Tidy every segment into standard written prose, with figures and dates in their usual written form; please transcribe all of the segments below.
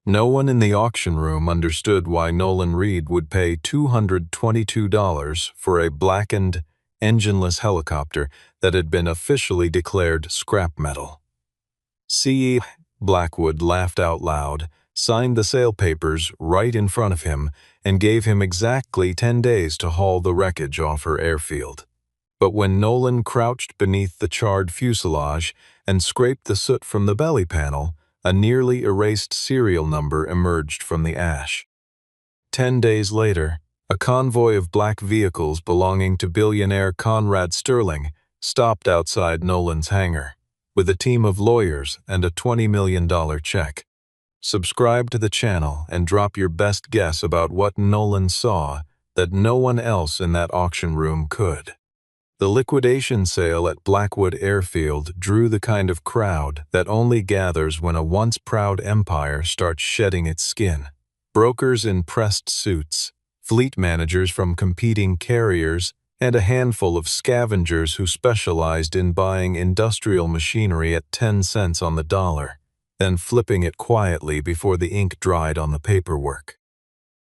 No one in the auction room understood why Nolan Reed would pay $222 for a blackened, engineless helicopter that had been officially declared scrap metal. C.E. Blackwood laughed out loud, signed the sale papers right in front of him, and gave him exactly 10 days to haul the wreckage off her airfield. But when Nolan crouched beneath the charred fuselage and scraped the soot from the belly panel, a nearly erased serial number emerged from the ash. 10 days later, a convoy of black vehicles belonging to billionaire Conrad Sterling stopped outside Nolan's hangar, with a team of lawyers and a $20 million check. Subscribe to the channel and drop your best guess about what Nolan saw that no one else in that auction room could. The liquidation sale at Blackwood Airfield drew the kind of crowd that only gathers when a once proud empire starts shedding its skin. Brokers in pressed suits, fleet managers from competing carriers, and a handful of scavengers who specialized in buying industrial machinery at 10 cents on the dollar, then flipping it quietly before the ink dried on the paperwork.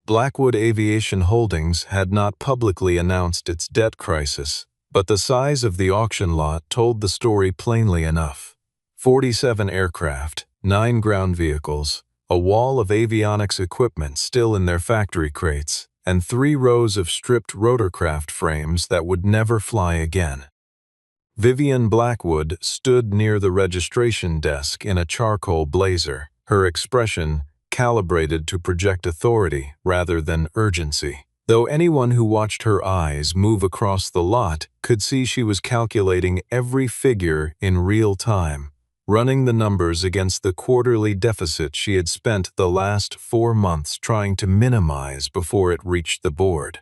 Blackwood Aviation Holdings had not publicly announced its debt crisis, but the size of the auction lot told the story plainly enough. 47 aircraft, 9 ground vehicles, a wall of avionics equipment still in their factory crates, and 3 rows of stripped rotorcraft frames that would never fly again. Vivian Blackwood stood near the registration desk in a charcoal blazer, her expression calibrated to project authority rather than urgency. Though anyone who watched her eyes move across the lot could see she was calculating every figure in real time, running the numbers against the quarterly deficit she had spent the last 4 months trying to minimize before it reached the board.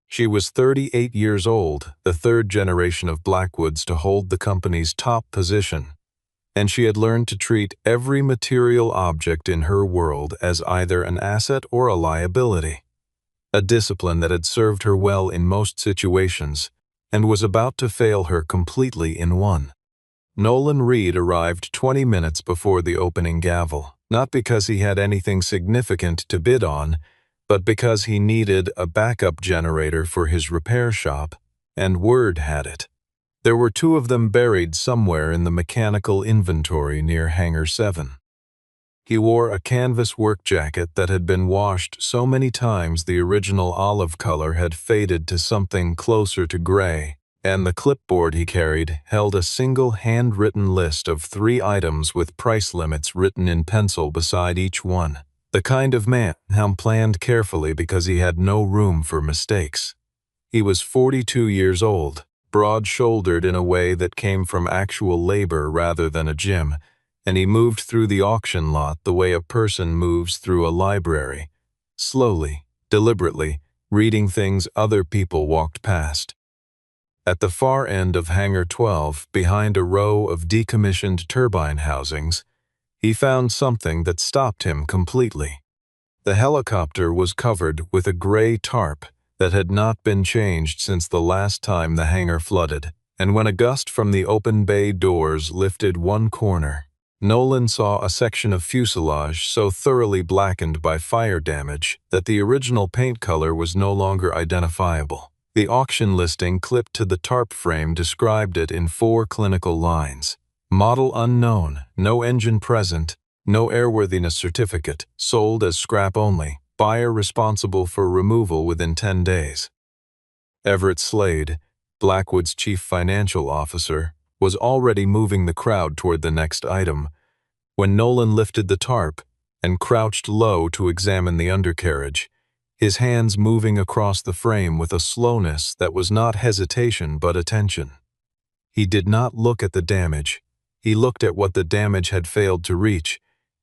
She was 38 years old, the third generation of Blackwoods to hold the company's top position, and she had learned to treat every material object in her world as either an asset or a liability. A discipline that had served her well in most situations and was about to fail her completely in one. Nolan Reed arrived 20 minutes before the opening gavel, not because he had anything significant to bid on, but because he needed a backup generator for his repair shop, and word had it. There were 2 of them buried somewhere in the mechanical inventory near Hangar 7. He wore a canvas work jacket that had been washed so many times the original olive color had faded to something closer to gray, and the clipboard he carried held a single handwritten list of 3 items with price limits written in pencil beside each one. The kind of man who planned carefully because he had no room for mistakes. He was 42 years old, broad-shouldered in a way that came from actual labor rather than a gym, and he moved through the auction lot the way a person moves through a library, slowly, deliberately, reading things other people walked past. At the far end of Hangar 12, behind a row of decommissioned turbine housings, he found something that stopped him completely. The helicopter was covered with a gray tarp that had not been changed since the last time the hangar flooded, and when a gust from the open bay doors lifted one corner, Nolan saw a section of fuselage so thoroughly blackened by fire damage that the original paint color was no longer identifiable. The auction listing clipped to the tarp frame described it in 4 clinical lines. Model unknown, no engine present, no airworthiness certificate, sold as scrap only, buyer responsible for removal within 10 days. Everett Slade, Blackwood's chief financial officer, was already moving the crowd toward the next item when Nolan lifted the tarp and crouched low to examine the undercarriage, his hands moving across the frame with a slowness that was not hesitation but attention. He did not look at the damage. He looked at what the damage had failed to reach,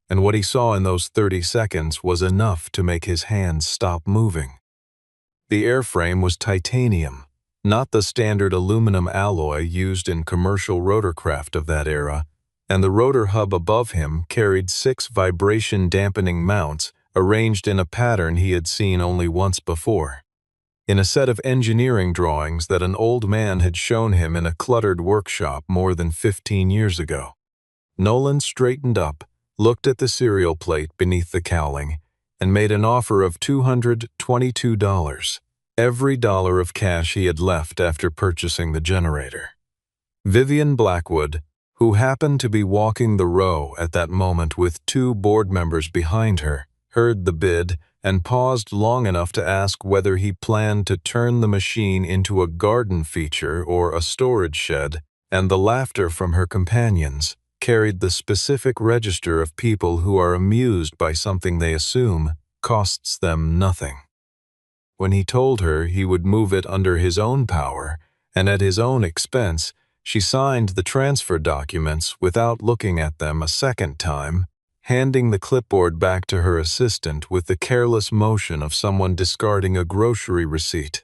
and what he saw in those 30 seconds was enough to make his hands stop moving. The airframe was titanium, not the standard aluminum alloy used in commercial rotorcraft of that era, and the rotor hub above him carried 6 vibration-dampening mounts arranged in a pattern he had seen only once before, in a set of engineering drawings that an old man had shown him in a cluttered workshop more than 15 years ago. Nolan straightened up, looked at the serial plate beneath the cowling, and made an offer of $222, every dollar of cash he had left after purchasing the generator. Vivian Blackwood, who happened to be walking the row at that moment with 2 board members behind her, heard the bid and paused long enough to ask whether he planned to turn the machine into a garden feature or a storage shed, and the laughter from her companions carried the specific register of people who are amused by something they assume costs them nothing. When he told her he would move it under his own power and at his own expense, she signed the transfer documents without looking at them a second time, handing the clipboard back to her assistant with the careless motion of someone discarding a grocery receipt.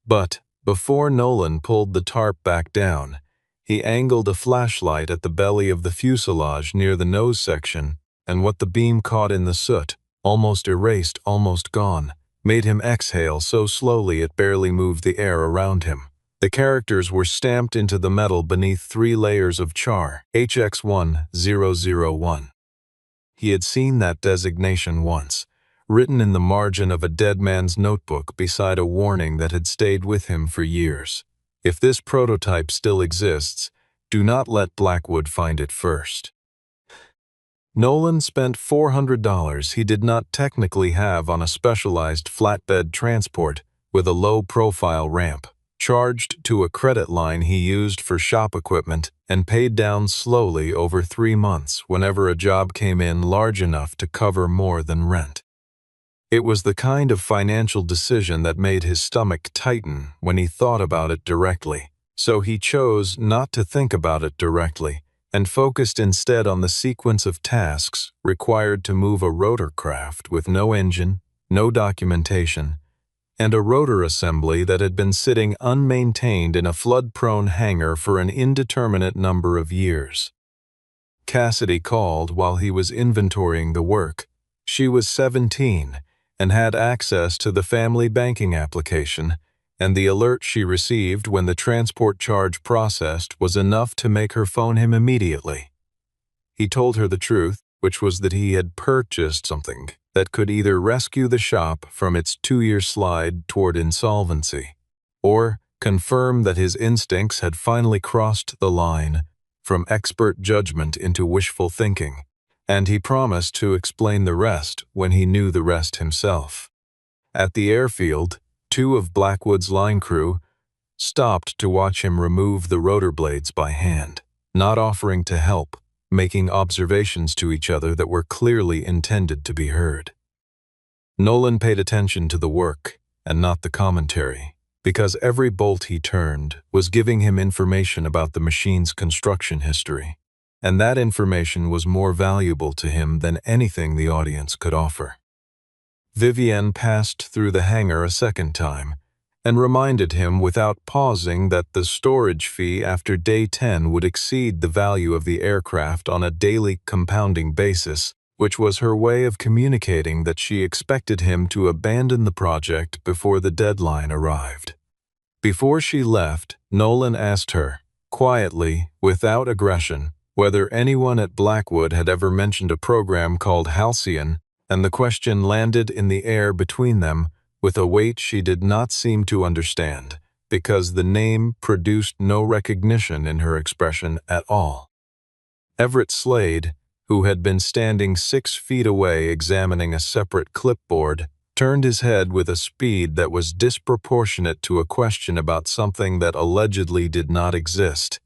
But before Nolan pulled the tarp back down, he angled a flashlight at the belly of the fuselage near the nose section, and what the beam caught in the soot, almost erased, almost gone, made him exhale so slowly it barely moved the air around him. The characters were stamped into the metal beneath 3 layers of char, HX1001. He had seen that designation once, written in the margin of a dead man's notebook beside a warning that had stayed with him for years. If this prototype still exists, do not let Blackwood find it first. Nolan spent $400 he did not technically have on a specialized flatbed transport with a low-profile ramp, charged to a credit line he used for shop equipment and paid down slowly over 3 months whenever a job came in large enough to cover more than rent. It was the kind of financial decision that made his stomach tighten when he thought about it directly, so he chose not to think about it directly and focused instead on the sequence of tasks required to move a rotorcraft with no engine, no documentation, and a rotor assembly that had been sitting unmaintained in a flood-prone hangar for an indeterminate number of years. Cassidy called while he was inventorying the work. She was 17 and had access to the family banking application, and the alert she received when the transport charge processed was enough to make her phone him immediately. He told her the truth, which was that he had purchased something that could either rescue the shop from its 2-year slide toward insolvency, or confirm that his instincts had finally crossed the line from expert judgment into wishful thinking, and he promised to explain the rest when he knew the rest himself. At the airfield, 2 of Blackwood's line crew stopped to watch him remove the rotor blades by hand, not offering to help, making observations to each other that were clearly intended to be heard. Nolan paid attention to the work and not the commentary, because every bolt he turned was giving him information about the machine's construction history, and that information was more valuable to him than anything the audience could offer. Vivienne passed through the hangar a second time and reminded him without pausing that the storage fee after day 10 would exceed the value of the aircraft on a daily compounding basis, which was her way of communicating that she expected him to abandon the project before the deadline arrived. Before she left, Nolan asked her, quietly, without aggression, whether anyone at Blackwood had ever mentioned a program called Halcyon, and the question landed in the air between them with a weight she did not seem to understand, because the name produced no recognition in her expression at all. Everett Slade, who had been standing 6 feet away examining a separate clipboard, turned his head with a speed that was disproportionate to a question about something that allegedly did not exist,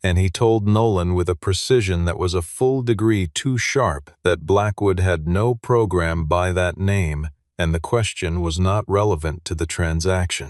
and he told Nolan with a precision that was a full degree too sharp that Blackwood had no program by that name, and the question was not relevant to the transaction.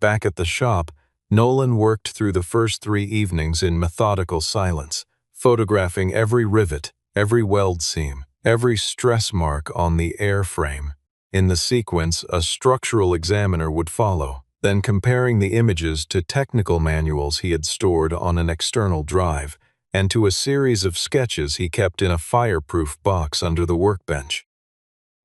Back at the shop, Nolan worked through the first 3 evenings in methodical silence, photographing every rivet, every weld seam, every stress mark on the airframe. In the sequence, a structural examiner would follow, then comparing the images to technical manuals he had stored on an external drive, and to a series of sketches he kept in a fireproof box under the workbench.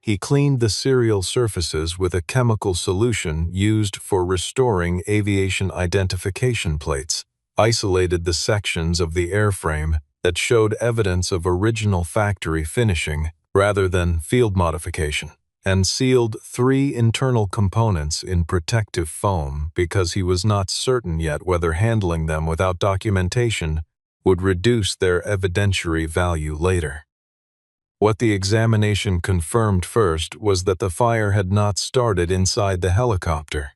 He cleaned the serial surfaces with a chemical solution used for restoring aviation identification plates, isolated the sections of the airframe, that showed evidence of original factory finishing rather than field modification, and sealed 3 internal components in protective foam because he was not certain yet whether handling them without documentation would reduce their evidentiary value later. What the examination confirmed first was that the fire had not started inside the helicopter.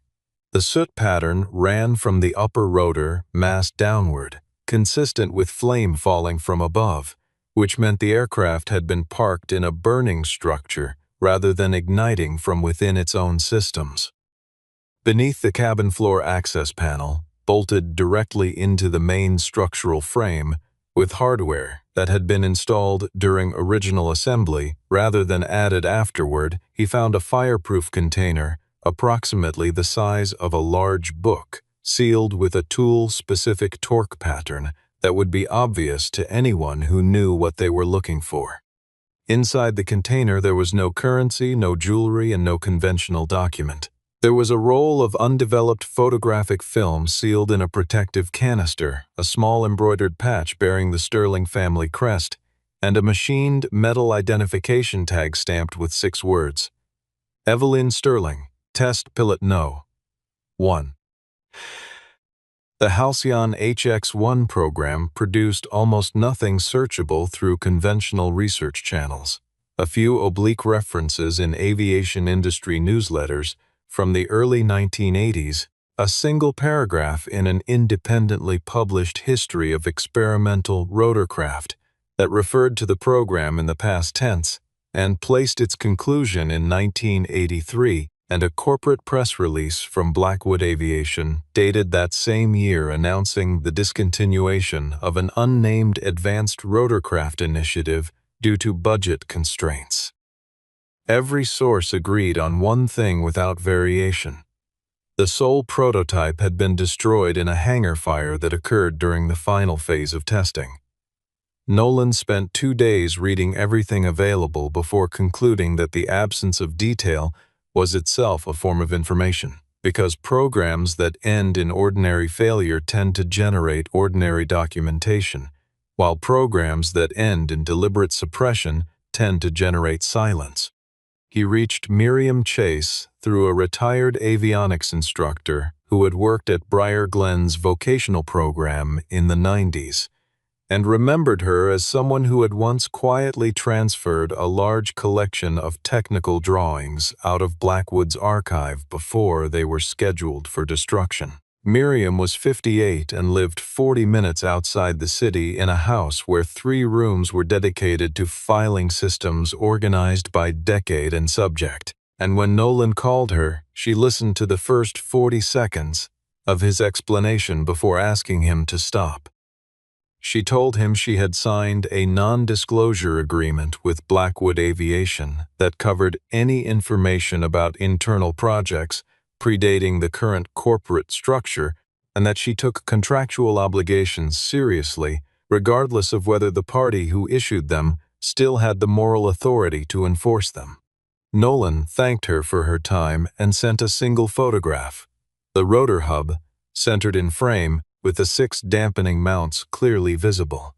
The soot pattern ran from the upper rotor mass downward, consistent with flame falling from above, which meant the aircraft had been parked in a burning structure rather than igniting from within its own systems. Beneath the cabin floor access panel, bolted directly into the main structural frame, with hardware that had been installed during original assembly rather than added afterward, he found a fireproof container approximately the size of a large book, sealed with a tool-specific torque pattern that would be obvious to anyone who knew what they were looking for. Inside the container there was no currency, no jewelry, and no conventional document. There was a roll of undeveloped photographic film sealed in a protective canister, a small embroidered patch bearing the Sterling family crest, and a machined metal identification tag stamped with 6 words. Evelyn Sterling, Test Pilot No. 1. The Halcyon HX-1 program produced almost nothing searchable through conventional research channels. A few oblique references in aviation industry newsletters from the early 1980s, a single paragraph in an independently published history of experimental rotorcraft that referred to the program in the past tense and placed its conclusion in 1983, and a corporate press release from Blackwood Aviation dated that same year announcing the discontinuation of an unnamed advanced rotorcraft initiative due to budget constraints. Every source agreed on one thing without variation. The sole prototype had been destroyed in a hangar fire that occurred during the final phase of testing. Nolan spent 2 days reading everything available before concluding that the absence of detail was itself a form of information, because programs that end in ordinary failure tend to generate ordinary documentation, while programs that end in deliberate suppression tend to generate silence. He reached Miriam Chase through a retired avionics instructor who had worked at Briar Glen's vocational program in the 90s, and remembered her as someone who had once quietly transferred a large collection of technical drawings out of Blackwood's archive before they were scheduled for destruction. Miriam was 58 and lived 40 minutes outside the city in a house where 3 rooms were dedicated to filing systems organized by decade and subject. And when Nolan called her, she listened to the first 40 seconds of his explanation before asking him to stop. She told him she had signed a non-disclosure agreement with Blackwood Aviation that covered any information about internal projects predating the current corporate structure, and that she took contractual obligations seriously, regardless of whether the party who issued them still had the moral authority to enforce them. Nolan thanked her for her time and sent a single photograph. The rotor hub, centered in frame, with the 6 dampening mounts clearly visible.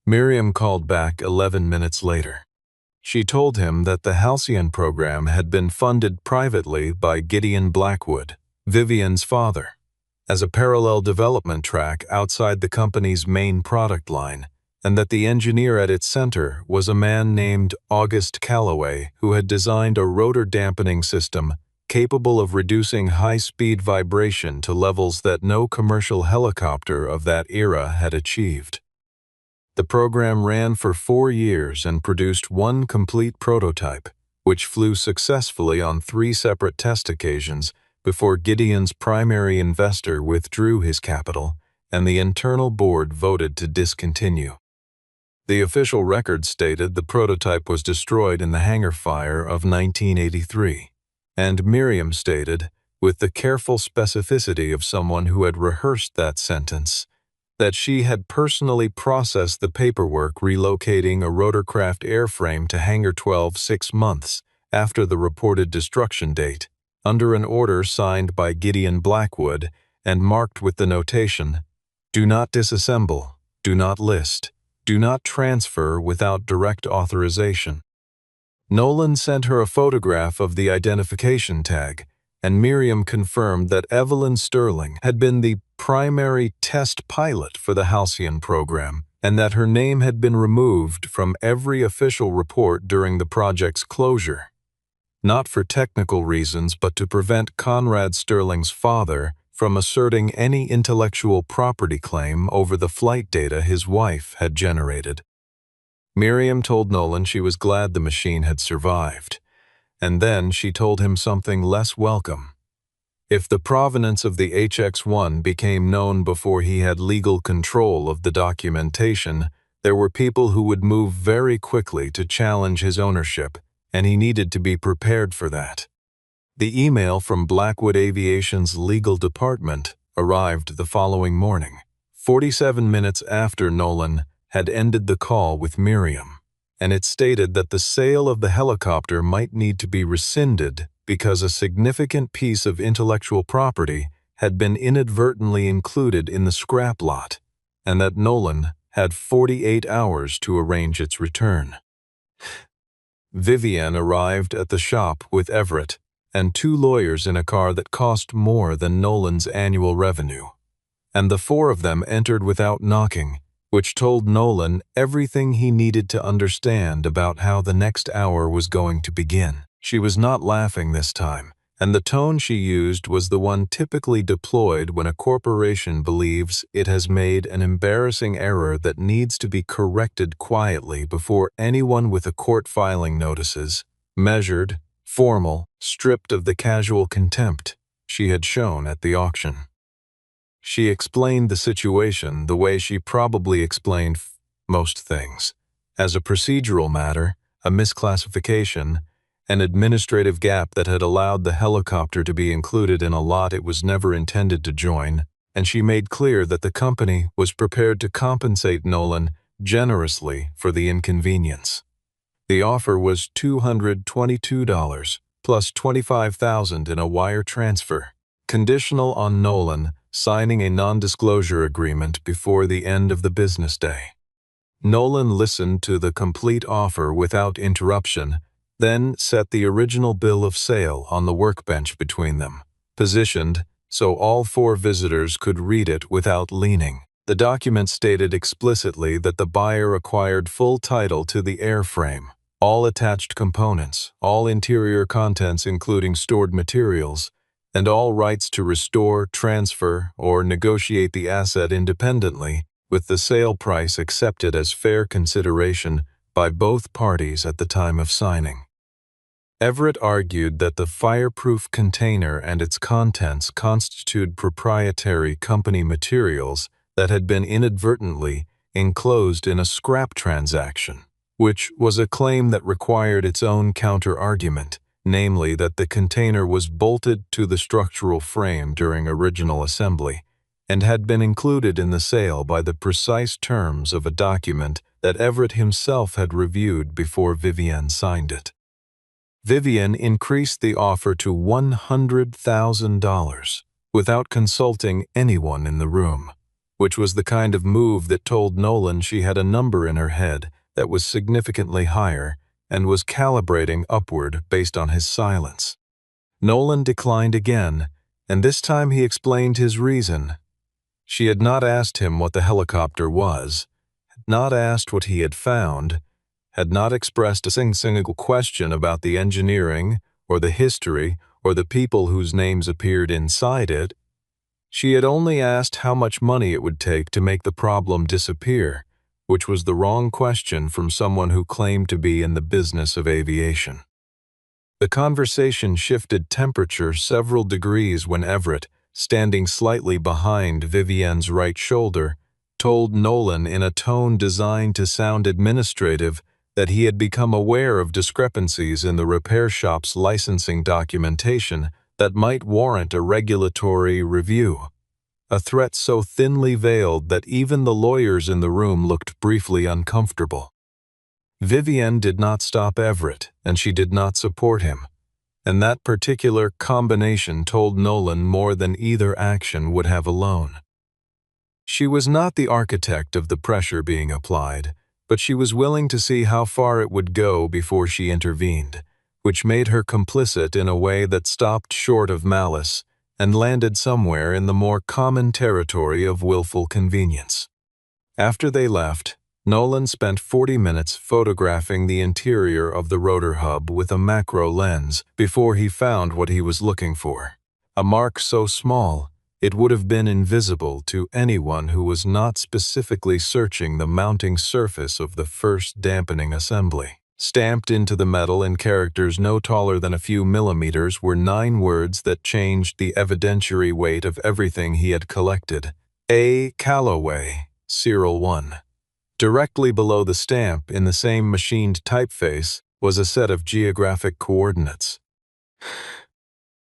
Miriam called back 11 minutes later. She told him that the Halcyon program had been funded privately by Gideon Blackwood, Vivian's father, as a parallel development track outside the company's main product line, and that the engineer at its center was a man named August Calloway who had designed a rotor dampening system capable of reducing high-speed vibration to levels that no commercial helicopter of that era had achieved. The program ran for 4 years and produced 1 complete prototype, which flew successfully on 3 separate test occasions before Gideon's primary investor withdrew his capital and the internal board voted to discontinue. The official record stated the prototype was destroyed in the hangar fire of 1983, and Miriam stated, with the careful specificity of someone who had rehearsed that sentence, that she had personally processed the paperwork relocating a rotorcraft airframe to Hangar 12 6 months after the reported destruction date, under an order signed by Gideon Blackwood and marked with the notation, "Do not disassemble, do not list, Do not transfer without direct authorization. Nolan sent her a photograph of the identification tag, and Miriam confirmed that Evelyn Sterling had been the primary test pilot for the Halcyon program, and that her name had been removed from every official report during the project's closure. Not for technical reasons, but to prevent Conrad Sterling's father from asserting any intellectual property claim over the flight data his wife had generated. Miriam told Nolan she was glad the machine had survived, and then she told him something less welcome. If the provenance of the HX-1 became known before he had legal control of the documentation, there were people who would move very quickly to challenge his ownership, and he needed to be prepared for that. The email from Blackwood Aviation's legal department arrived the following morning, 47 minutes after Nolan had ended the call with Miriam, and it stated that the sale of the helicopter might need to be rescinded because a significant piece of intellectual property had been inadvertently included in the scrap lot, and that Nolan had 48 hours to arrange its return. Vivienne arrived at the shop with Everett and 2 lawyers in a car that cost more than Nolan's annual revenue, and the 4 of them entered without knocking, which told Nolan everything he needed to understand about how the next hour was going to begin. She was not laughing this time, and the tone she used was the one typically deployed when a corporation believes it has made an embarrassing error that needs to be corrected quietly before anyone with a court filing notices, measured, formal, stripped of the casual contempt she had shown at the auction. She explained the situation the way she probably explained most things, as a procedural matter, a misclassification, an administrative gap that had allowed the helicopter to be included in a lot it was never intended to join, and she made clear that the company was prepared to compensate Nolan generously for the inconvenience. The offer was $222 plus $25,000 in a wire transfer, conditional on Nolan signing a non-disclosure agreement before the end of the business day. Nolan listened to the complete offer without interruption, then set the original bill of sale on the workbench between them, positioned so all 4 visitors could read it without leaning. The document stated explicitly that the buyer acquired full title to the airframe, all attached components, all interior contents including stored materials, and all rights to restore, transfer, or negotiate the asset independently, with the sale price accepted as fair consideration by both parties at the time of signing. Everett argued that the fireproof container and its contents constitute proprietary company materials that had been inadvertently enclosed in a scrap transaction, which was a claim that required its own counter-argument, namely that the container was bolted to the structural frame during original assembly and had been included in the sale by the precise terms of a document that Everett himself had reviewed before Vivienne signed it. Vivienne increased the offer to $100,000 without consulting anyone in the room, which was the kind of move that told Nolan she had a number in her head that was significantly higher and was calibrating upward based on his silence. Nolan declined again, and this time he explained his reason. She had not asked him what the helicopter was, had not asked what he had found, had not expressed a single question about the engineering or the history or the people whose names appeared inside it. She had only asked how much money it would take to make the problem disappear, which was the wrong question from someone who claimed to be in the business of aviation. The conversation shifted temperature several degrees when Everett, standing slightly behind Vivienne's right shoulder, told Nolan in a tone designed to sound administrative that he had become aware of discrepancies in the repair shop's licensing documentation that might warrant a regulatory review, a threat so thinly veiled that even the lawyers in the room looked briefly uncomfortable. Vivienne did not stop Everett, and she did not support him, and that particular combination told Nolan more than either action would have alone. She was not the architect of the pressure being applied, but she was willing to see how far it would go before she intervened, which made her complicit in a way that stopped short of malice and landed somewhere in the more common territory of willful convenience. After they left, Nolan spent 40 minutes photographing the interior of the rotor hub with a macro lens before he found what he was looking for. A mark so small, it would have been invisible to anyone who was not specifically searching the mounting surface of the first dampening assembly. Stamped into the metal in characters no taller than a few millimeters were 9 words that changed the evidentiary weight of everything he had collected. A. Calloway, Serial 1. Directly below the stamp, in the same machined typeface, was a set of geographic coordinates.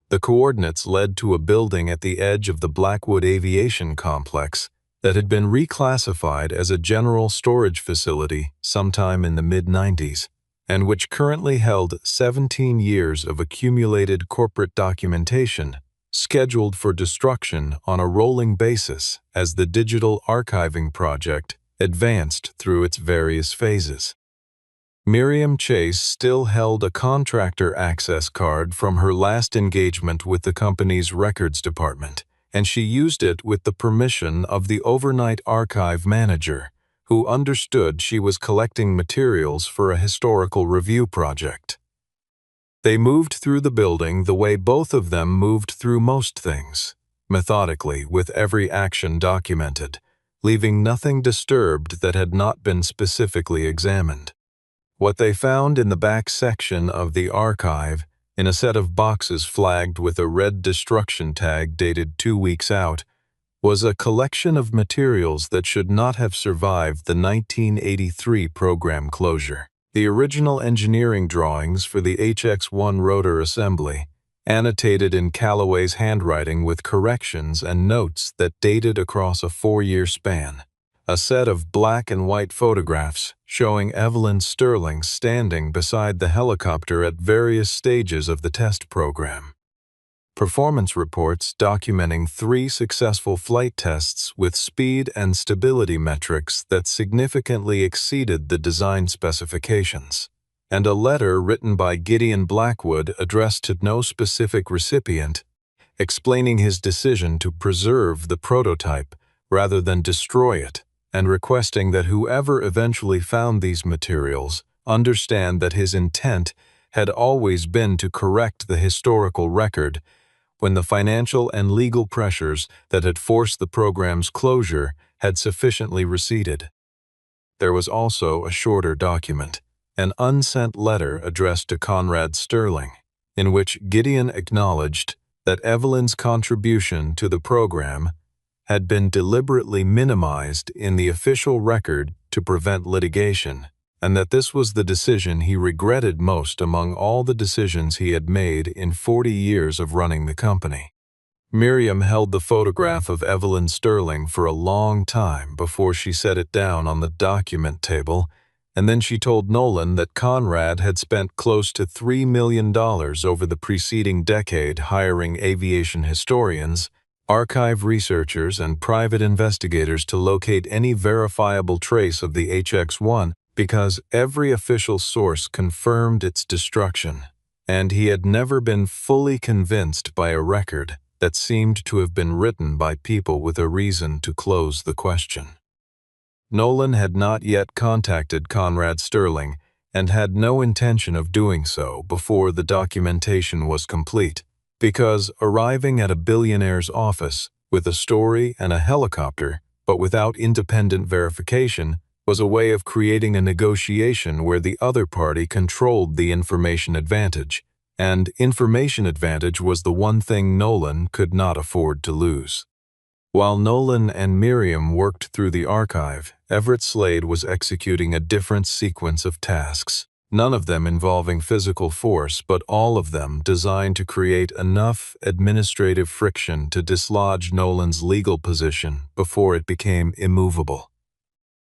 The coordinates led to a building at the edge of the Blackwood Aviation Complex that had been reclassified as a general storage facility sometime in the mid-90s, and which currently held 17 years of accumulated corporate documentation, scheduled for destruction on a rolling basis as the digital archiving project advanced through its various phases. Miriam Chase still held a contractor access card from her last engagement with the company's records department, and she used it with the permission of the overnight archive manager, who understood she was collecting materials for a historical review project. They moved through the building the way both of them moved through most things, methodically, with every action documented, leaving nothing disturbed that had not been specifically examined. What they found in the back section of the archive, in a set of boxes flagged with a red destruction tag dated 2 weeks out, was a collection of materials that should not have survived the 1983 program closure. The original engineering drawings for the HX-1 rotor assembly, annotated in Calloway's handwriting with corrections and notes that dated across a 4-year span. A set of black and white photographs showing Evelyn Sterling standing beside the helicopter at various stages of the test program. Performance reports documenting 3 successful flight tests with speed and stability metrics that significantly exceeded the design specifications, and a letter written by Gideon Blackwood addressed to no specific recipient, explaining his decision to preserve the prototype rather than destroy it, and requesting that whoever eventually found these materials understand that his intent had always been to correct the historical record when the financial and legal pressures that had forced the program's closure had sufficiently receded. There was also a shorter document, an unsent letter addressed to Conrad Sterling, in which Gideon acknowledged that Evelyn's contribution to the program had been deliberately minimized in the official record to prevent litigation, and that this was the decision he regretted most among all the decisions he had made in 40 years of running the company. Miriam held the photograph of Evelyn Sterling for a long time before she set it down on the document table, and then she told Nolan that Conrad had spent close to $3 million over the preceding decade hiring aviation historians, archive researchers, and private investigators to locate any verifiable trace of the HX-1 because every official source confirmed its destruction, and he had never been fully convinced by a record that seemed to have been written by people with a reason to close the question. Nolan had not yet contacted Conrad Sterling and had no intention of doing so before the documentation was complete, because arriving at a billionaire's office with a story and a helicopter, but without independent verification, was a way of creating a negotiation where the other party controlled the information advantage, and information advantage was the one thing Nolan could not afford to lose. While Nolan and Miriam worked through the archive, Everett Slade was executing a different sequence of tasks, none of them involving physical force, but all of them designed to create enough administrative friction to dislodge Nolan's legal position before it became immovable.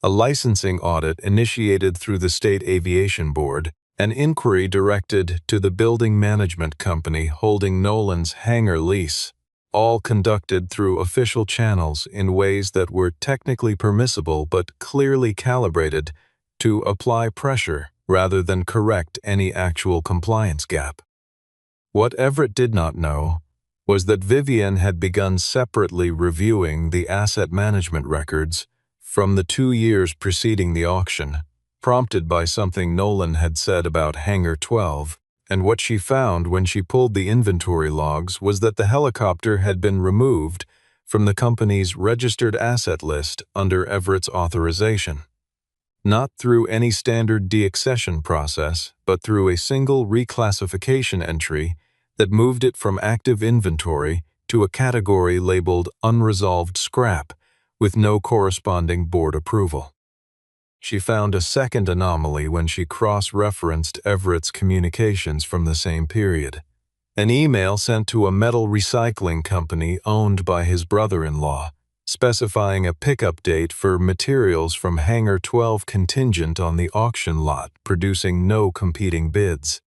A licensing audit initiated through the State Aviation Board, an inquiry directed to the building management company holding Nolan's hangar lease, all conducted through official channels in ways that were technically permissible but clearly calibrated to apply pressure rather than correct any actual compliance gap. What Everett did not know was that Vivian had begun separately reviewing the asset management records from the 2 years preceding the auction, prompted by something Nolan had said about Hangar 12, and what she found when she pulled the inventory logs was that the helicopter had been removed from the company's registered asset list under Everett's authorization. Not through any standard deaccession process, but through a single reclassification entry that moved it from active inventory to a category labeled unresolved scrap with no corresponding board approval. She found a second anomaly when she cross-referenced Everett's communications from the same period. An email sent to a metal recycling company owned by his brother-in-law, specifying a pickup date for materials from Hangar 12 contingent on the auction lot, producing no competing bids.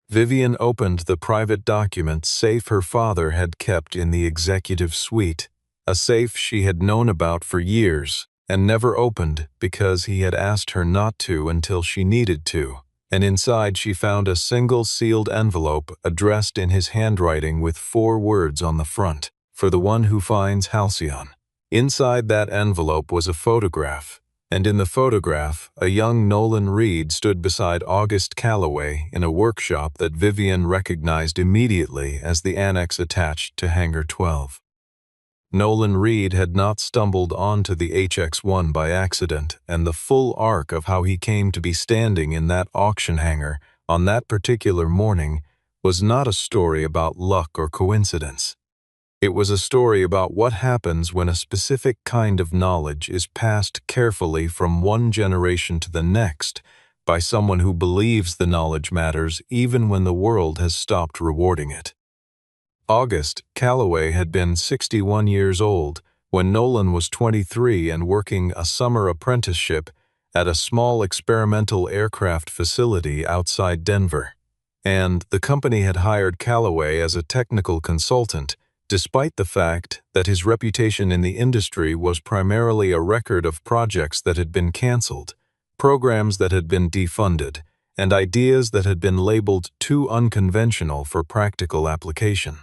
Vivian opened the private document safe her father had kept in the executive suite, a safe she had known about for years and never opened because he had asked her not to until she needed to, and inside she found a single sealed envelope addressed in his handwriting with 4 words on the front, "For the one who finds Halcyon." Inside that envelope was a photograph, and in the photograph, a young Nolan Reed stood beside August Calloway in a workshop that Vivian recognized immediately as the annex attached to Hangar 12. Nolan Reed had not stumbled onto the HX-1 by accident, and the full arc of how he came to be standing in that auction hangar on that particular morning was not a story about luck or coincidence. It was a story about what happens when a specific kind of knowledge is passed carefully from one generation to the next by someone who believes the knowledge matters even when the world has stopped rewarding it. August Calloway had been 61 years old when Nolan was 23 and working a summer apprenticeship at a small experimental aircraft facility outside Denver. And the company had hired Calloway as a technical consultant, despite the fact that his reputation in the industry was primarily a record of projects that had been canceled, programs that had been defunded, and ideas that had been labeled too unconventional for practical application.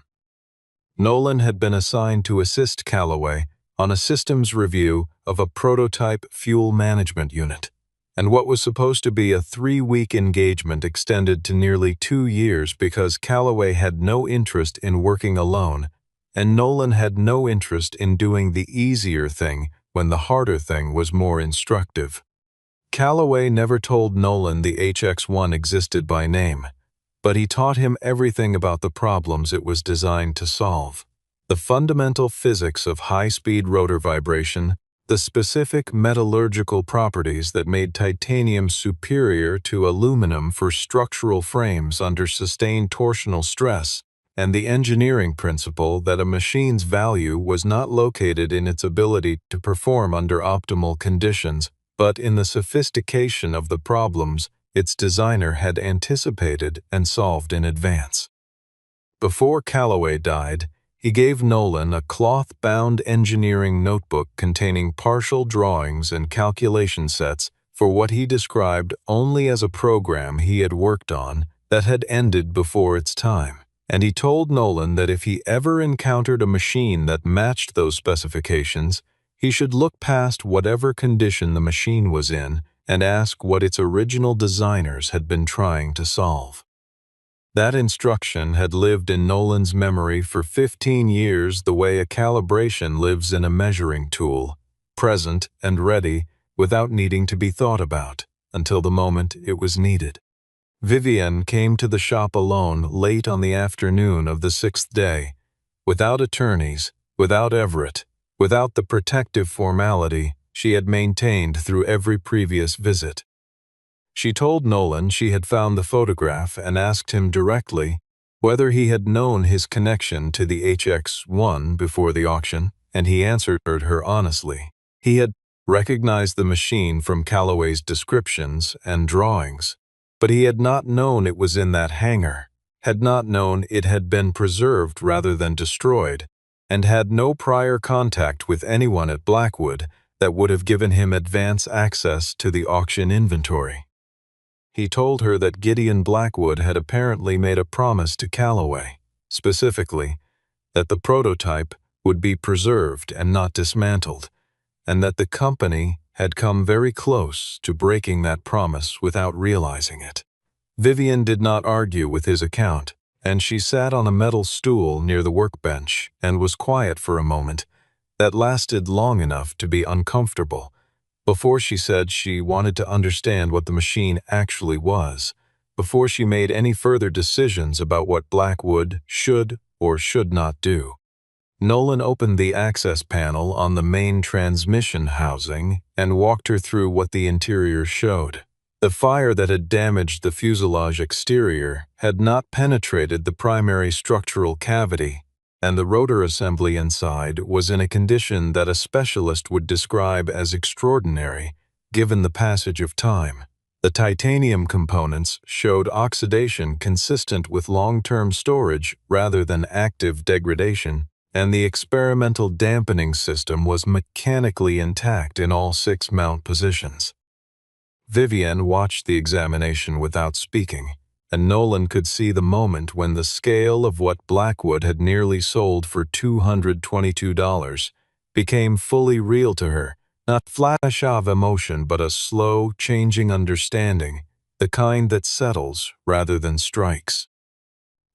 Nolan had been assigned to assist Calloway on a systems review of a prototype fuel management unit, and what was supposed to be a 3-week engagement extended to nearly 2 years because Calloway had no interest in working alone, and Nolan had no interest in doing the easier thing when the harder thing was more instructive. Calloway never told Nolan the HX-1 existed by name, but he taught him everything about the problems it was designed to solve. The fundamental physics of high-speed rotor vibration, the specific metallurgical properties that made titanium superior to aluminum for structural frames under sustained torsional stress, and the engineering principle that a machine's value was not located in its ability to perform under optimal conditions, but in the sophistication of the problems its designer had anticipated and solved in advance. Before Calloway died, he gave Nolan a cloth-bound engineering notebook containing partial drawings and calculation sets for what he described only as a program he had worked on that had ended before its time, and he told Nolan that if he ever encountered a machine that matched those specifications, he should look past whatever condition the machine was in and ask what its original designers had been trying to solve. That instruction had lived in Nolan's memory for 15 years the way a calibration lives in a measuring tool, present and ready without needing to be thought about, until the moment it was needed. Vivian came to the shop alone late on the afternoon of the 6th day, without attorneys, without Everett, without the protective formality she had maintained through every previous visit. She told Nolan she had found the photograph and asked him directly whether he had known his connection to the HX-1 before the auction, and he answered her honestly. He had recognized the machine from Calloway's descriptions and drawings, but he had not known it was in that hangar, had not known it had been preserved rather than destroyed, and had no prior contact with anyone at Blackwood that would have given him advance access to the auction inventory. He told her that Gideon Blackwood had apparently made a promise to Calloway, specifically, that the prototype would be preserved and not dismantled, and that the company had come very close to breaking that promise without realizing it. Vivian did not argue with his account, and she sat on a metal stool near the workbench and was quiet for a moment that lasted long enough to be uncomfortable before she said she wanted to understand what the machine actually was, before she made any further decisions about what Blackwood should or should not do. Nolan opened the access panel on the main transmission housing and walked her through what the interior showed. The fire that had damaged the fuselage exterior had not penetrated the primary structural cavity, and the rotor assembly inside was in a condition that a specialist would describe as extraordinary, given the passage of time. The titanium components showed oxidation consistent with long-term storage rather than active degradation, and the experimental dampening system was mechanically intact in all 6 mount positions. Vivian watched the examination without speaking, and Nolan could see the moment when the scale of what Blackwood had nearly sold for $222 became fully real to her, not flash of emotion but a slow, changing understanding, the kind that settles rather than strikes.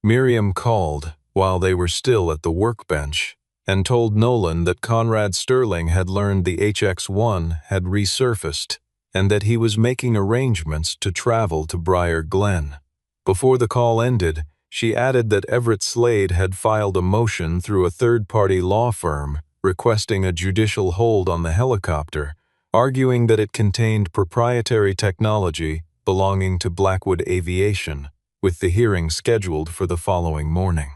Miriam called while they were still at the workbench and told Nolan that Conrad Sterling had learned the HX-1 had resurfaced and that he was making arrangements to travel to Briar Glen. Before the call ended, she added that Everett Slade had filed a motion through a third-party law firm requesting a judicial hold on the helicopter, arguing that it contained proprietary technology belonging to Blackwood Aviation, with the hearing scheduled for the following morning.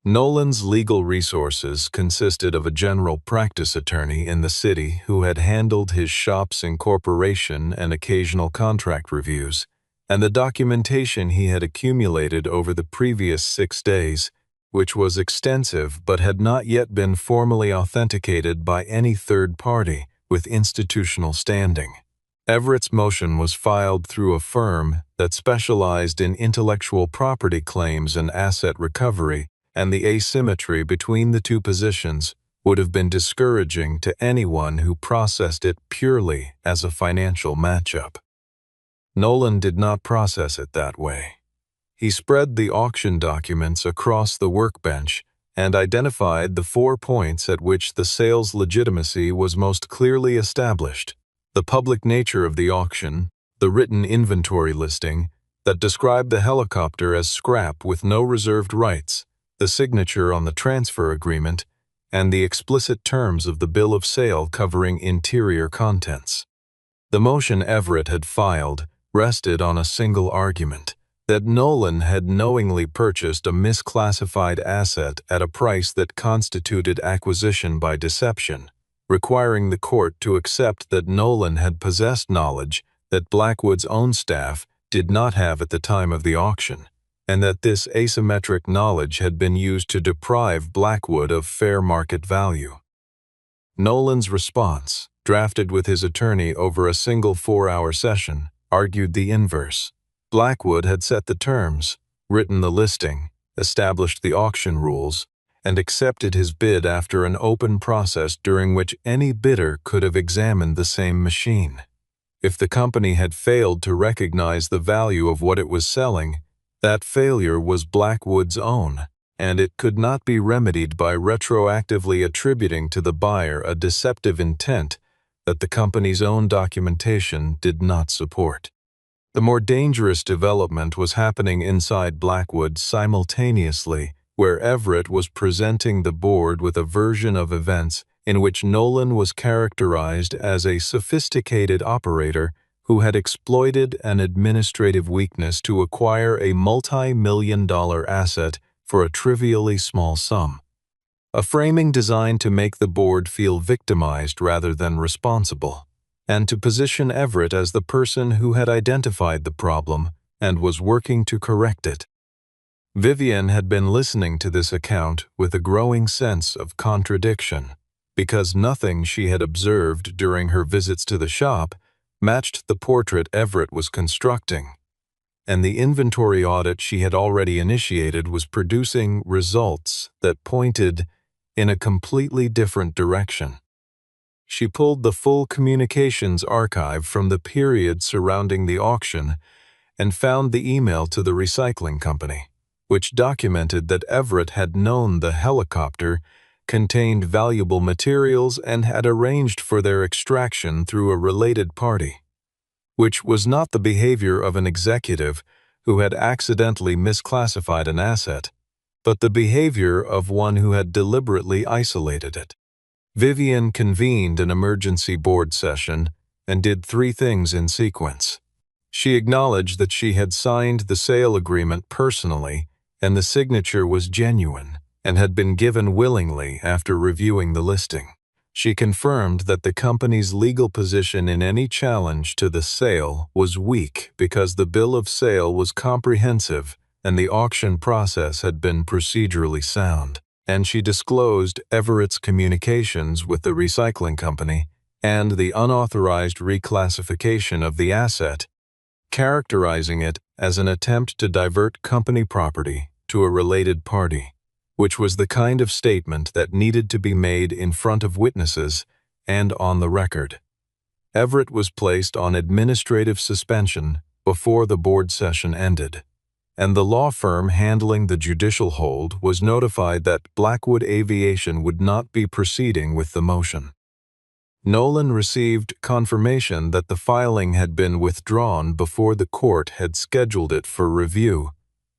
Nolan's legal resources consisted of a general practice attorney in the city who had handled his shop's incorporation and occasional contract reviews, and the documentation he had accumulated over the previous 6 days, which was extensive but had not yet been formally authenticated by any third party with institutional standing. Everett's motion was filed through a firm that specialized in intellectual property claims and asset recovery, and the asymmetry between the two positions would have been discouraging to anyone who processed it purely as a financial matchup. Nolan did not process it that way. He spread the auction documents across the workbench and identified the 4 points at which the sale's legitimacy was most clearly established: the public nature of the auction, the written inventory listing that described the helicopter as scrap with no reserved rights, the signature on the transfer agreement, and the explicit terms of the bill of sale covering interior contents. The motion Everett had filed rested on a single argument: that Nolan had knowingly purchased a misclassified asset at a price that constituted acquisition by deception, requiring the court to accept that Nolan had possessed knowledge that Blackwood's own staff did not have at the time of the auction, and that this asymmetric knowledge had been used to deprive Blackwood of fair market value. Nolan's response, drafted with his attorney over a single 4-hour session, argued the inverse. Blackwood had set the terms, written the listing, established the auction rules, and accepted his bid after an open process during which any bidder could have examined the same machine. If the company had failed to recognize the value of what it was selling, that failure was Blackwood's own, and it could not be remedied by retroactively attributing to the buyer a deceptive intent that the company's own documentation did not support. The more dangerous development was happening inside Blackwood simultaneously, where Everett was presenting the board with a version of events in which Nolan was characterized as a sophisticated operator who had exploited an administrative weakness to acquire a multi-million-dollar asset for a trivially small sum. A framing designed to make the board feel victimized rather than responsible, and to position Everett as the person who had identified the problem and was working to correct it. Vivian had been listening to this account with a growing sense of contradiction, because nothing she had observed during her visits to the shop matched the portrait Everett was constructing, and the inventory audit she had already initiated was producing results that pointed in a completely different direction. She pulled the full communications archive from the period surrounding the auction and found the email to the recycling company, which documented that Everett had known the helicopter contained valuable materials and had arranged for their extraction through a related party, which was not the behavior of an executive who had accidentally misclassified an asset, but the behavior of one who had deliberately isolated it. Vivian convened an emergency board session and did three things in sequence. She acknowledged that she had signed the sale agreement personally and the signature was genuine and had been given willingly after reviewing the listing. She confirmed that the company's legal position in any challenge to the sale was weak because the bill of sale was comprehensive and the auction process had been procedurally sound. And she disclosed Everett's communications with the recycling company and the unauthorized reclassification of the asset, characterizing it as an attempt to divert company property to a related party, which was the kind of statement that needed to be made in front of witnesses and on the record. Everett was placed on administrative suspension before the board session ended, and the law firm handling the judicial hold was notified that Blackwood Aviation would not be proceeding with the motion. Nolan received confirmation that the filing had been withdrawn before the court had scheduled it for review,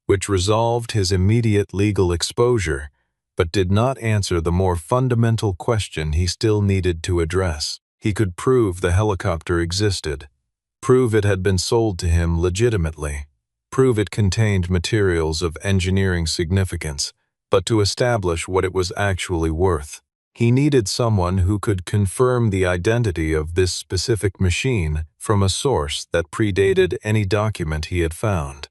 which resolved his immediate legal exposure, but did not answer the more fundamental question he still needed to address. He could prove the helicopter existed, prove it had been sold to him legitimately, prove it contained materials of engineering significance, but to establish what it was actually worth, he needed someone who could confirm the identity of this specific machine from a source that predated any document he had found.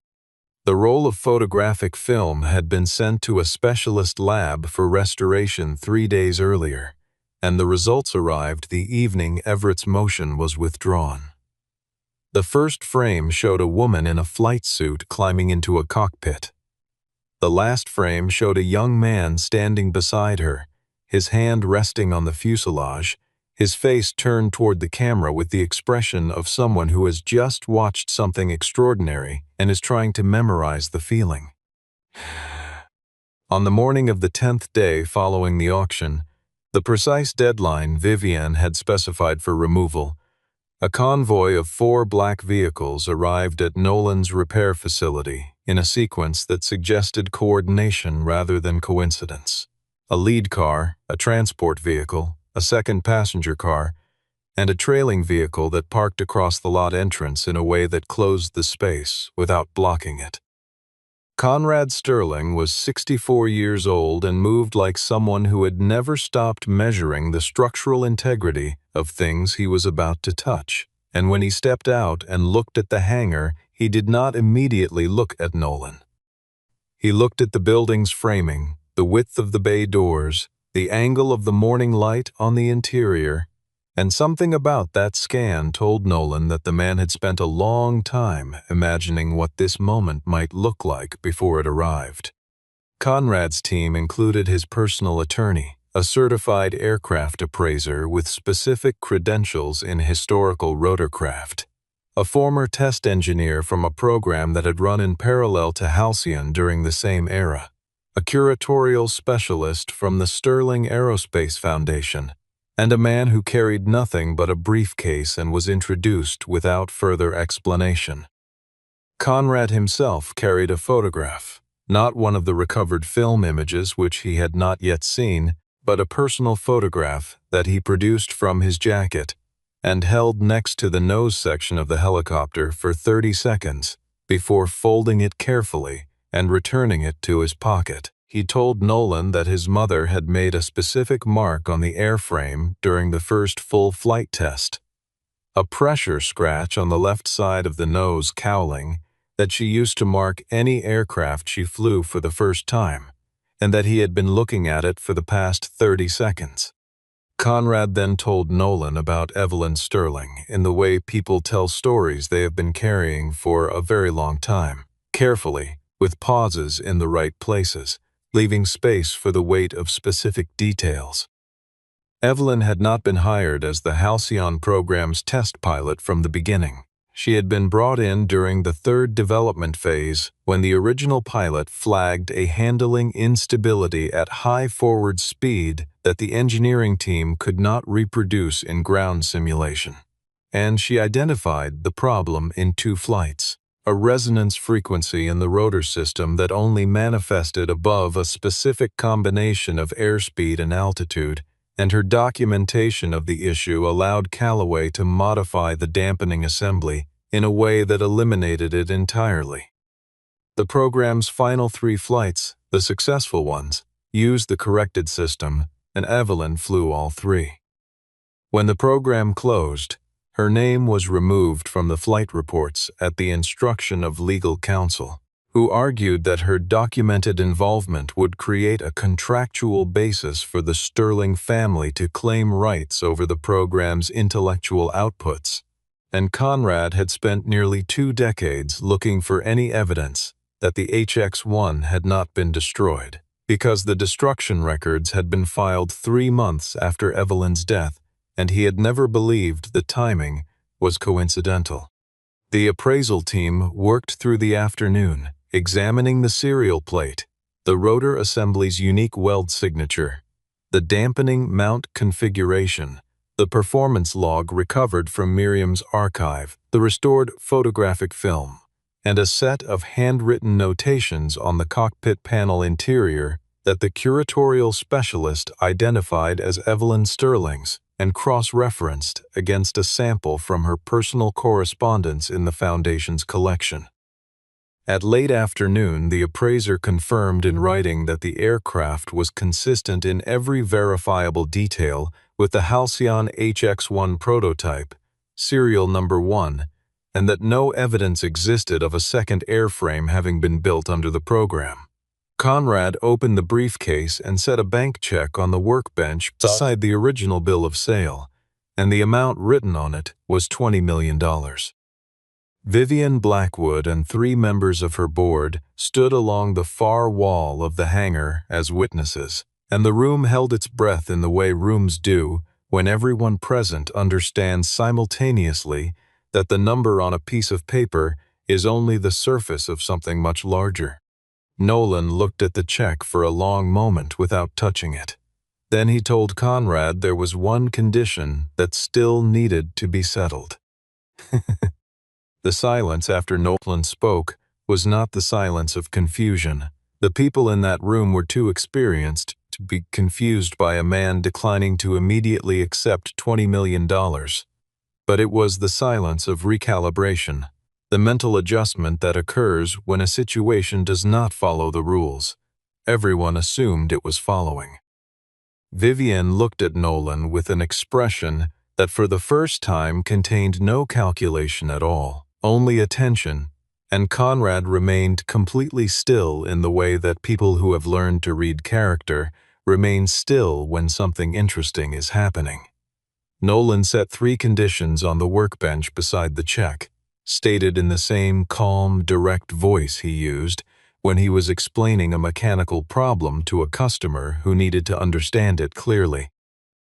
The roll of photographic film had been sent to a specialist lab for restoration 3 days earlier, and the results arrived the evening Everett's motion was withdrawn. The first frame showed a woman in a flight suit climbing into a cockpit. The last frame showed a young man standing beside her, his hand resting on the fuselage, his face turned toward the camera with the expression of someone who has just watched something extraordinary and is trying to memorize the feeling. On the morning of the 10th day following the auction, the precise deadline Vivian had specified for removal, a convoy of 4 black vehicles arrived at Nolan's repair facility in a sequence that suggested coordination rather than coincidence. A lead car, a transport vehicle, a second passenger car, and a trailing vehicle that parked across the lot entrance in a way that closed the space without blocking it. Conrad Sterling was 64 years old and moved like someone who had never stopped measuring the structural integrity of things he was about to touch, and when he stepped out and looked at the hangar, he did not immediately look at Nolan. He looked at the building's framing, the width of the bay doors, the angle of the morning light on the interior, and something about that scan told Nolan that the man had spent a long time imagining what this moment might look like before it arrived. Conrad's team included his personal attorney, a certified aircraft appraiser with specific credentials in historical rotorcraft, a former test engineer from a program that had run in parallel to Halcyon during the same era, a curatorial specialist from the Sterling Aerospace Foundation, and a man who carried nothing but a briefcase and was introduced without further explanation. Conrad himself carried a photograph, not one of the recovered film images which he had not yet seen, but a personal photograph that he produced from his jacket and held next to the nose section of the helicopter for 30 seconds before folding it carefully and returning it to his pocket. He told Nolan that his mother had made a specific mark on the airframe during the first full flight test, a pressure scratch on the left side of the nose cowling that she used to mark any aircraft she flew for the first time, and that he had been looking at it for the past 30 seconds. Conrad then told Nolan about Evelyn Sterling in the way people tell stories they have been carrying for a very long time, carefully, with pauses in the right places, leaving space for the weight of specific details. Evelyn had not been hired as the Halcyon program's test pilot from the beginning. She had been brought in during the third development phase when the original pilot flagged a handling instability at high forward speed that the engineering team could not reproduce in ground simulation. And she identified the problem in 2 flights: a resonance frequency in the rotor system that only manifested above a specific combination of airspeed and altitude, and her documentation of the issue allowed Callaway to modify the dampening assembly in a way that eliminated it entirely. The program's final 3 flights, the successful ones, used the corrected system, and Evelyn flew all 3. When the program closed, her name was removed from the flight reports at the instruction of legal counsel, who argued that her documented involvement would create a contractual basis for the Sterling family to claim rights over the program's intellectual outputs, and Conrad had spent nearly 2 decades looking for any evidence that the HX-1 had not been destroyed, because the destruction records had been filed 3 months after Evelyn's death, and he had never believed the timing was coincidental. The appraisal team worked through the afternoon, examining the serial plate, the rotor assembly's unique weld signature, the dampening mount configuration, the performance log recovered from Miriam's archive, the restored photographic film, and a set of handwritten notations on the cockpit panel interior that the curatorial specialist identified as Evelyn Sterling's and cross-referenced against a sample from her personal correspondence in the Foundation's collection. At late afternoon, the appraiser confirmed in writing that the aircraft was consistent in every verifiable detail with the Halcyon HX-1 prototype, serial number 1, and that no evidence existed of a second airframe having been built under the program. Conrad opened the briefcase and set a bank check on the workbench beside the original bill of sale, and the amount written on it was $20 million. Vivian Blackwood and 3 members of her board stood along the far wall of the hangar as witnesses, and the room held its breath in the way rooms do when everyone present understands simultaneously that the number on a piece of paper is only the surface of something much larger. Nolan looked at the check for a long moment without touching it. Then he told Conrad there was one condition that still needed to be settled. The silence after Nolan spoke was not the silence of confusion. The people in that room were too experienced to be confused by a man declining to immediately accept $20 million. But it was the silence of recalibration, the mental adjustment that occurs when a situation does not follow the rules. Everyone assumed it was following. Vivian looked at Nolan with an expression that for the first time contained no calculation at all, only attention, and Conrad remained completely still in the way that people who have learned to read character remain still when something interesting is happening. Nolan set 3 conditions on the workbench beside the check, stated in the same calm, direct voice he used when he was explaining a mechanical problem to a customer who needed to understand it clearly.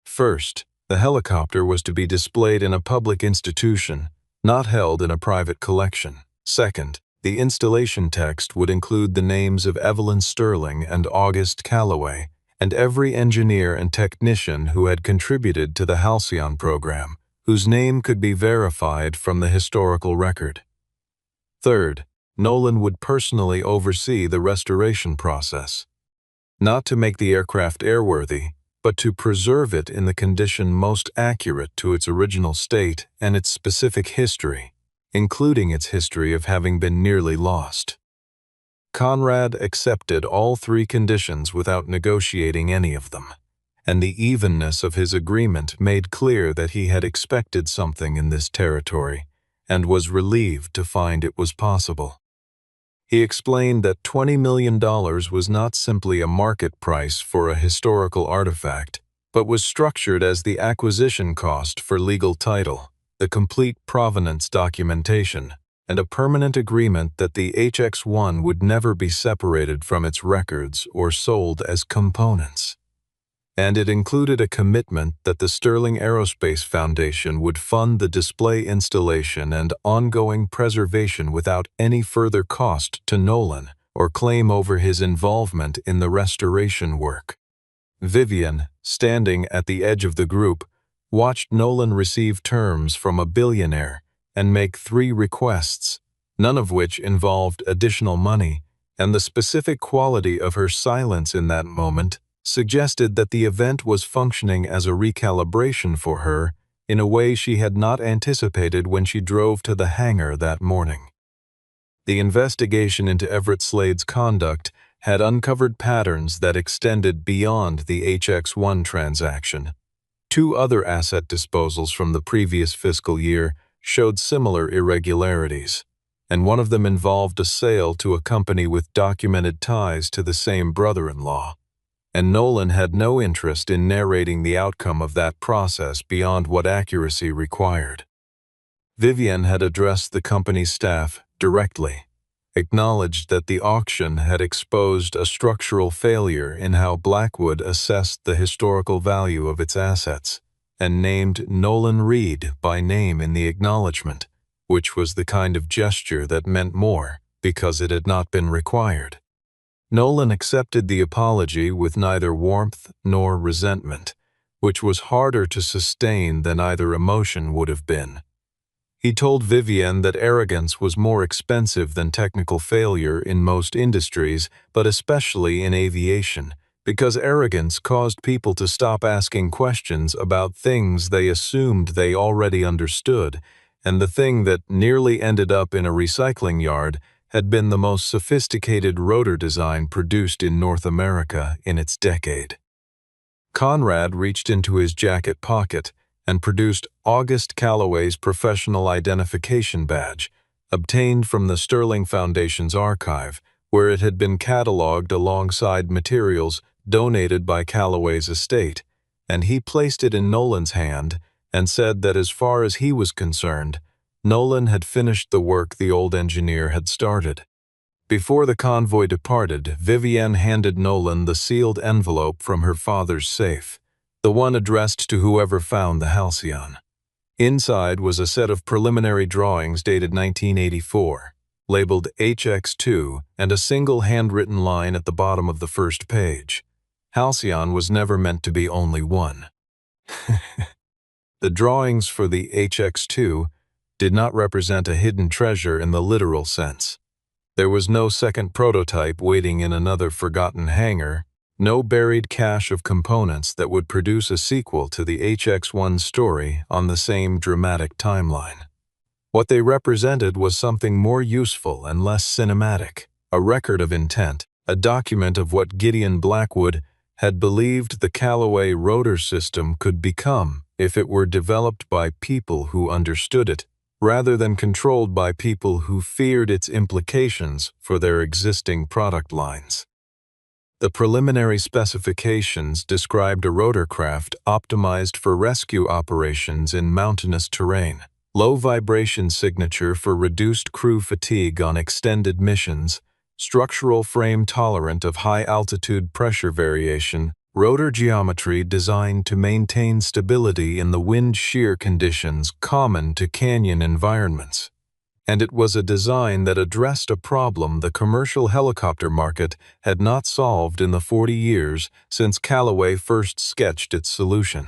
First, the helicopter was to be displayed in a public institution, not held in a private collection. Second, the installation text would include the names of Evelyn Sterling and August Callaway, and every engineer and technician who had contributed to the Halcyon program, whose name could be verified from the historical record. Third, Nolan would personally oversee the restoration process, not to make the aircraft airworthy, but to preserve it in the condition most accurate to its original state and its specific history, including its history of having been nearly lost. Conrad accepted all 3 conditions without negotiating any of them, and the evenness of his agreement made clear that he had expected something in this territory and was relieved to find it was possible. He explained that $20 million was not simply a market price for a historical artifact, but was structured as the acquisition cost for legal title, the complete provenance documentation, and a permanent agreement that the HX-1 would never be separated from its records or sold as components. And it included a commitment that the Sterling Aerospace Foundation would fund the display installation and ongoing preservation without any further cost to Nolan or claim over his involvement in the restoration work. Vivian, standing at the edge of the group, watched Nolan receive terms from a billionaire and make 3 requests, none of which involved additional money, and the specific quality of her silence in that moment suggested that the event was functioning as a recalibration for her in a way she had not anticipated when she drove to the hangar that morning. The investigation into Everett Slade's conduct had uncovered patterns that extended beyond the HX-1 transaction. 2 other asset disposals from the previous fiscal year showed similar irregularities, and one of them involved a sale to a company with documented ties to the same brother-in-law. And Nolan had no interest in narrating the outcome of that process beyond what accuracy required. Vivian had addressed the company's staff directly, acknowledged that the auction had exposed a structural failure in how Blackwood assessed the historical value of its assets, and named Nolan Reed by name in the acknowledgement, which was the kind of gesture that meant more because it had not been required. Nolan accepted the apology with neither warmth nor resentment, which was harder to sustain than either emotion would have been. He told Vivian that arrogance was more expensive than technical failure in most industries, but especially in aviation, because arrogance caused people to stop asking questions about things they assumed they already understood, and the thing that nearly ended up in a recycling yard had been the most sophisticated rotor design produced in North America in its decade. Conrad reached into his jacket pocket and produced August Calloway's professional identification badge, obtained from the Sterling Foundation's archive, where it had been catalogued alongside materials donated by Calloway's estate, and he placed it in Nolan's hand and said that as far as he was concerned, Nolan had finished the work the old engineer had started. Before the convoy departed, Vivienne handed Nolan the sealed envelope from her father's safe, the one addressed to whoever found the Halcyon. Inside was a set of preliminary drawings dated 1984, labeled HX2, and a single handwritten line at the bottom of the first page. Halcyon was never meant to be only one. The drawings for the HX2 did not represent a hidden treasure in the literal sense. There was no second prototype waiting in another forgotten hangar, no buried cache of components that would produce a sequel to the HX-1 story on the same dramatic timeline. What they represented was something more useful and less cinematic, a record of intent, a document of what Gideon Blackwood had believed the Callaway rotor system could become if it were developed by people who understood it, rather than controlled by people who feared its implications for their existing product lines. The preliminary specifications described a rotorcraft optimized for rescue operations in mountainous terrain, low vibration signature for reduced crew fatigue on extended missions, structural frame tolerant of high-altitude pressure variation, rotor geometry designed to maintain stability in the wind shear conditions common to canyon environments. And it was a design that addressed a problem the commercial helicopter market had not solved in the 40 years since Callaway first sketched its solution.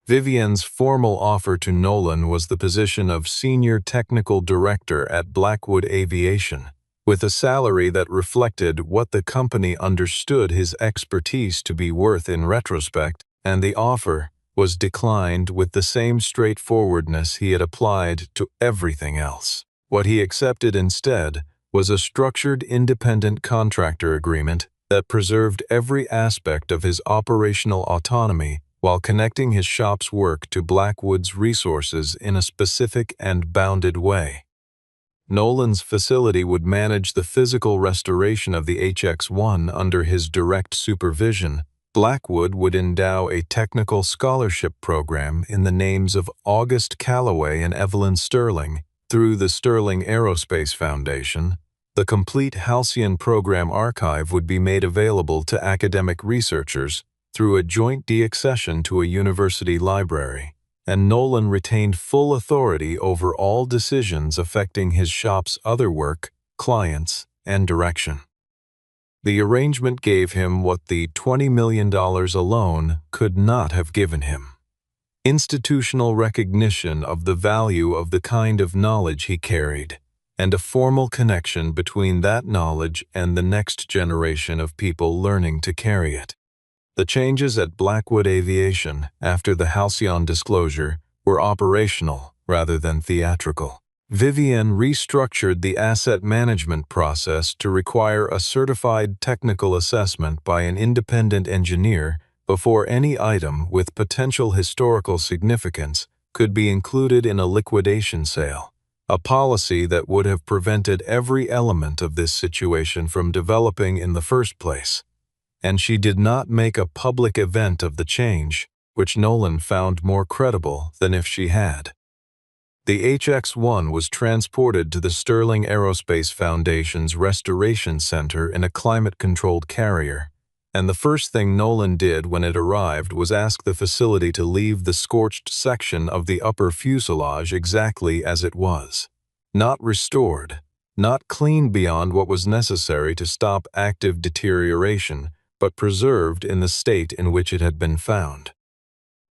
Vivienne's formal offer to Nolan was the position of Senior Technical Director at Blackwood Aviation, with a salary that reflected what the company understood his expertise to be worth in retrospect, and the offer was declined with the same straightforwardness he had applied to everything else. What he accepted instead was a structured independent contractor agreement that preserved every aspect of his operational autonomy while connecting his shop's work to Blackwood's resources in a specific and bounded way. Nolan's facility would manage the physical restoration of the HX-1 under his direct supervision. Blackwood would endow a technical scholarship program in the names of August Calloway and Evelyn Sterling through the Sterling Aerospace Foundation. The complete Halcyon program archive would be made available to academic researchers through a joint deaccession to a university library, and Nolan retained full authority over all decisions affecting his shop's other work, clients, and direction. The arrangement gave him what the $20 million alone could not have given him: institutional recognition of the value of the kind of knowledge he carried, and a formal connection between that knowledge and the next generation of people learning to carry it. The changes at Blackwood Aviation after the Halcyon disclosure were operational rather than theatrical. Vivienne restructured the asset management process to require a certified technical assessment by an independent engineer before any item with potential historical significance could be included in a liquidation sale, a policy that would have prevented every element of this situation from developing in the first place. And she did not make a public event of the change, which Nolan found more credible than if she had. The HX-1 was transported to the Sterling Aerospace Foundation's Restoration Center in a climate-controlled carrier, and the first thing Nolan did when it arrived was ask the facility to leave the scorched section of the upper fuselage exactly as it was. Not restored, not cleaned beyond what was necessary to stop active deterioration, but preserved in the state in which it had been found.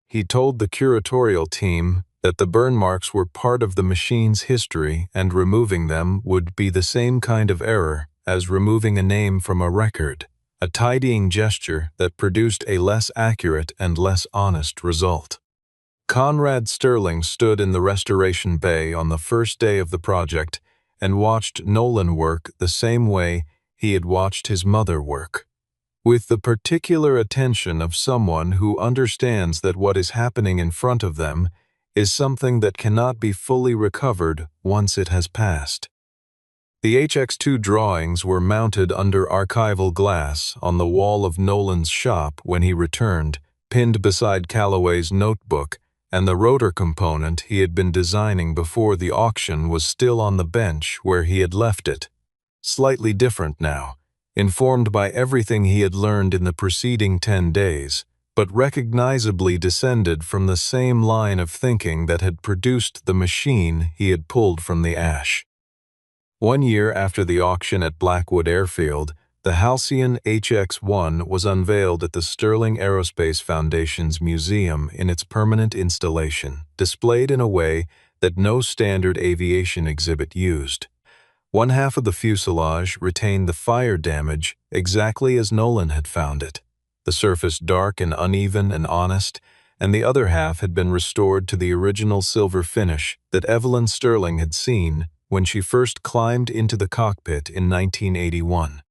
He told the curatorial team that the burn marks were part of the machine's history and removing them would be the same kind of error as removing a name from a record, a tidying gesture that produced a less accurate and less honest result. Conrad Sterling stood in the restoration bay on the first day of the project and watched Nolan work the same way he had watched his mother work, with the particular attention of someone who understands that what is happening in front of them is something that cannot be fully recovered once it has passed. The HX-2 drawings were mounted under archival glass on the wall of Nolan's shop when he returned, pinned beside Calloway's notebook, and the rotor component he had been designing before the auction was still on the bench where he had left it. Slightly different now, informed by everything he had learned in the preceding 10 days, but recognizably descended from the same line of thinking that had produced the machine he had pulled from the ash. 1 year after the auction at Blackwood Airfield, the Halcyon HX-1 was unveiled at the Sterling Aerospace Foundation's museum in its permanent installation, displayed in a way that no standard aviation exhibit used. One half of the fuselage retained the fire damage exactly as Nolan had found it, the surface dark and uneven and honest, and the other half had been restored to the original silver finish that Evelyn Sterling had seen when she first climbed into the cockpit in 1981.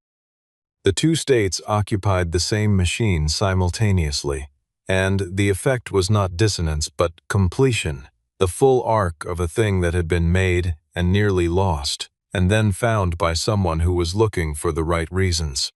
The two states occupied the same machine simultaneously, and the effect was not dissonance but completion, the full arc of a thing that had been made and nearly lost, and then found by someone who was looking for the right reasons.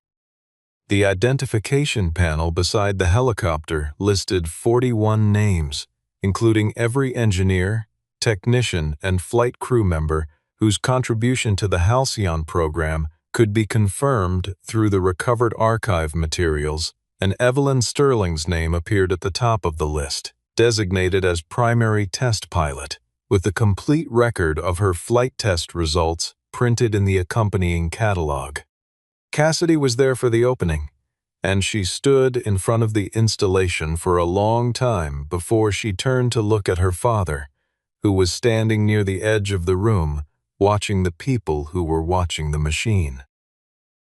The identification panel beside the helicopter listed 41 names, including every engineer, technician, and flight crew member whose contribution to the Halcyon program could be confirmed through the recovered archive materials, and Evelyn Sterling's name appeared at the top of the list, designated as primary test pilot, with a complete record of her flight test results printed in the accompanying catalog. Cassidy was there for the opening, and she stood in front of the installation for a long time before she turned to look at her father, who was standing near the edge of the room, watching the people who were watching the machine.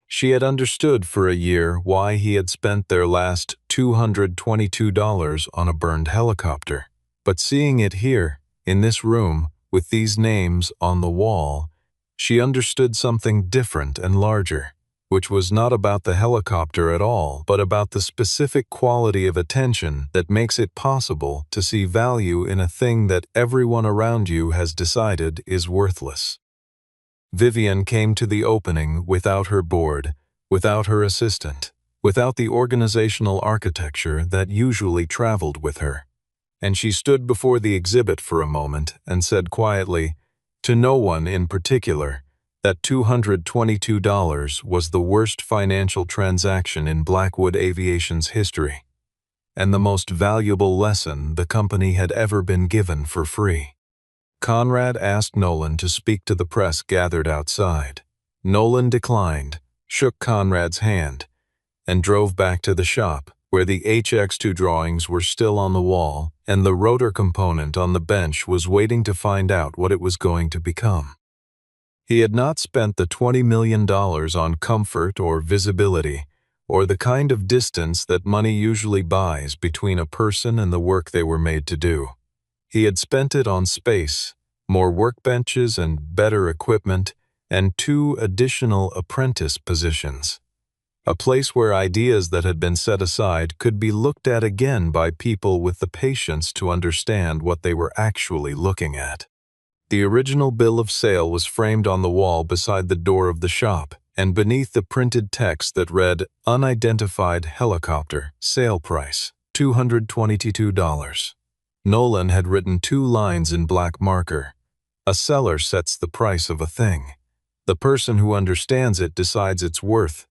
She had understood for a year why he had spent their last $222 on a burned helicopter, but seeing it here, in this room, with these names on the wall, she understood something different and larger, which was not about the helicopter at all, but about the specific quality of attention that makes it possible to see value in a thing that everyone around you has decided is worthless. Vivian came to the opening without her board, without her assistant, without the organizational architecture that usually traveled with her. And she stood before the exhibit for a moment and said quietly, to no one in particular, that $222 was the worst financial transaction in Blackwood Aviation's history, and the most valuable lesson the company had ever been given for free. Conrad asked Nolan to speak to the press gathered outside. Nolan declined, shook Conrad's hand, and drove back to the shop, where the HX2 drawings were still on the wall and the rotor component on the bench was waiting to find out what it was going to become. He had not spent the $20 million on comfort or visibility, or the kind of distance that money usually buys between a person and the work they were made to do. He had spent it on space, more workbenches and better equipment, and 2 additional apprentice positions. A place where ideas that had been set aside could be looked at again by people with the patience to understand what they were actually looking at. The original bill of sale was framed on the wall beside the door of the shop, and beneath the printed text that read, "Unidentified helicopter, sale price, $222. Nolan had written 2 lines in black marker. A seller sets the price of a thing. The person who understands it decides its worth